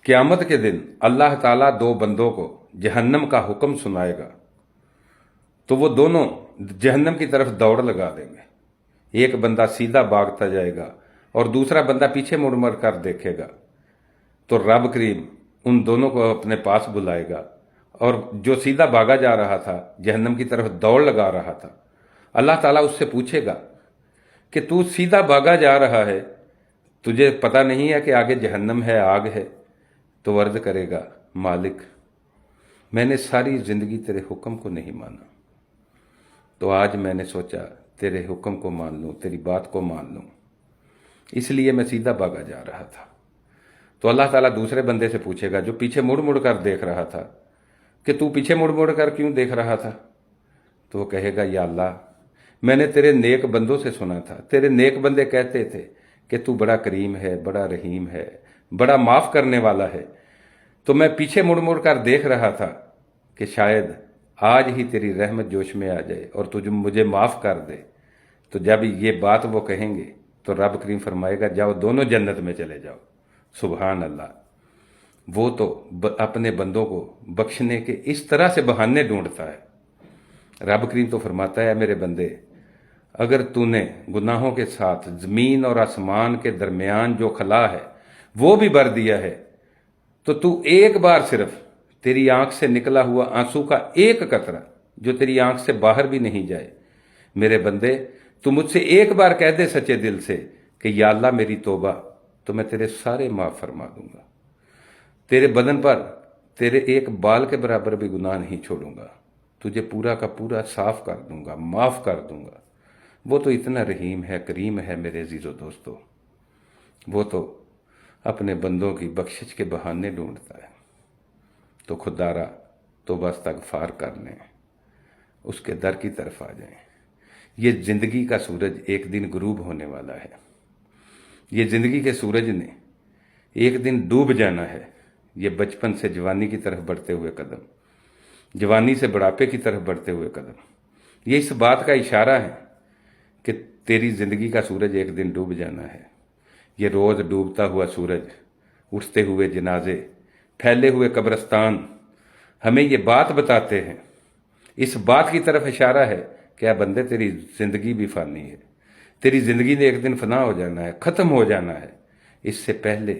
قیامت کے دن اللہ تعالیٰ دو بندوں کو جہنم کا حکم سنائے گا تو وہ دونوں جہنم کی طرف دوڑ لگا دیں گے۔ ایک بندہ سیدھا بھاگتا جائے گا اور دوسرا بندہ پیچھے مڑ مڑ کر دیکھے گا، تو رب کریم ان دونوں کو اپنے پاس بلائے گا، اور جو سیدھا بھاگا جا رہا تھا جہنم کی طرف دوڑ لگا رہا تھا، اللہ تعالیٰ اس سے پوچھے گا کہ تو سیدھا بھاگا جا رہا ہے، تجھے پتہ نہیں ہے کہ آگے جہنم ہے، آگ ہے؟ تو عرض کرے گا، مالک میں نے ساری زندگی تیرے حکم کو نہیں مانا، تو آج میں نے سوچا تیرے حکم کو مان لوں، تیری بات کو مان لوں، اس لیے میں سیدھا بھاگا جا رہا تھا۔ تو اللہ تعالیٰ دوسرے بندے سے پوچھے گا جو پیچھے مڑ مڑ کر دیکھ رہا تھا کہ تو پیچھے مڑ مڑ کر کیوں دیکھ رہا تھا؟ تو وہ کہے گا، یا اللہ میں نے تیرے نیک بندوں سے سنا تھا، تیرے نیک بندے کہتے تھے کہ تو بڑا کریم ہے، بڑا رحیم ہے، بڑا معاف کرنے والا ہے، تو میں پیچھے مڑ مڑ کر دیکھ رہا تھا کہ شاید آج ہی تیری رحمت جوش میں آ جائے اور تجھے مجھے معاف کر دے۔ تو جب یہ بات وہ کہیں گے تو رب کریم فرمائے گا، جاؤ دونوں جنت میں چلے جاؤ۔ سبحان اللہ، وہ تو اپنے بندوں کو بخشنے کے اس طرح سے بہانے ڈھونڈتا ہے۔ رب کریم تو فرماتا ہے، میرے بندے اگر تو نے گناہوں کے ساتھ زمین اور آسمان کے درمیان جو خلا ہے وہ بھی بھر دیا ہے، تو ایک بار صرف تیری آنکھ سے نکلا ہوا آنسو کا ایک قطرہ جو تیری آنکھ سے باہر بھی نہیں جائے، میرے بندے تو مجھ سے ایک بار کہہ دے سچے دل سے کہ یا اللہ میری توبہ، تو میں تیرے سارے معاف فرما دوں گا، تیرے بدن پر تیرے ایک بال کے برابر بھی گناہ نہیں چھوڑوں گا، تجھے پورا کا پورا صاف کر دوں گا، معاف کر دوں گا۔ وہ تو اتنا رحیم ہے، کریم ہے میرے عزیز و دوستو، وہ تو اپنے بندوں کی بخشش کے بہانے ڈھونڈتا ہے۔ تو خدارا توبہ استغفار کر لیں، اس کے در کی طرف آ جائیں۔ یہ زندگی کا سورج ایک دن غروب ہونے والا ہے، یہ زندگی کے سورج نے ایک دن ڈوب جانا ہے۔ یہ بچپن سے جوانی کی طرف بڑھتے ہوئے قدم، جوانی سے بڑھاپے کی طرف بڑھتے ہوئے قدم، یہ اس بات کا اشارہ ہے کہ تیری زندگی کا سورج ایک دن ڈوب جانا ہے۔ یہ روز ڈوبتا ہوا سورج، اٹھتے ہوئے جنازے، پھیلے ہوئے قبرستان ہمیں یہ بات بتاتے ہیں، اس بات کی طرف اشارہ ہے کہ اے بندے تیری زندگی بھی فانی ہے، تیری زندگی نے ایک دن فنا ہو جانا ہے، ختم ہو جانا ہے۔ اس سے پہلے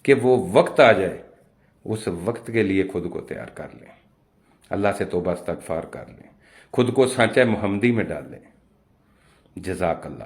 کہ وہ وقت آ جائے، اس وقت کے لیے خود کو تیار کر لیں، اللہ سے توبہ استغفار کر لیں، خود کو سانچہ محمدی میں ڈال لیں۔ جزاک اللہ۔